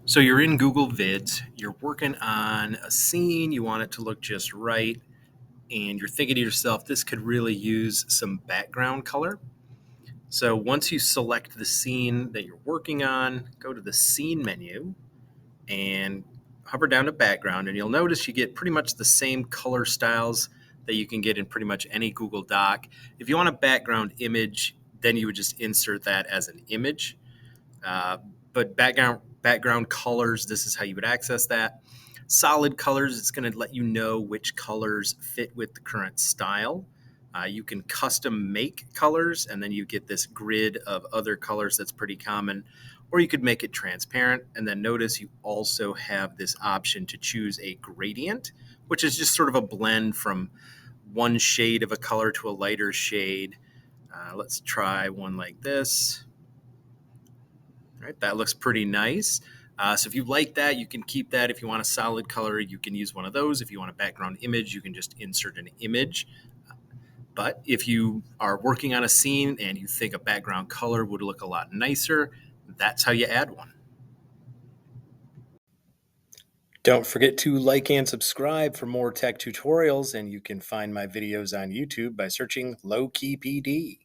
So you're in Google Vids, you're working on a scene, you want it to look just right, and you're thinking to yourself, this could really use some background color. So once you select the scene that you're working on, go to the scene menu and hover down to background, and you'll notice you get pretty much the same color styles that you can get in pretty much any Google Doc. If you want a background image, then you would just insert that as an image. Uh, but background colors, this is how you would access that. Solid colors, it's going to let you know which colors fit with the current style. You can custom make colors, and then you get this grid of other colors that's pretty common. Or you could make it transparent, and then notice you also have this option to choose a gradient, which is just sort of a blend from one shade of a color to a lighter shade. Let's try one like this. All right, that looks pretty nice. So if you like that, you can keep that. If you want a solid color, you can use one of those. If you want a background image, you can just insert an image. But if you are working on a scene and you think a background color would look a lot nicer, that's how you add one. Don't forget to like and subscribe for more tech tutorials, and you can find my videos on YouTube by searching Low Key PD.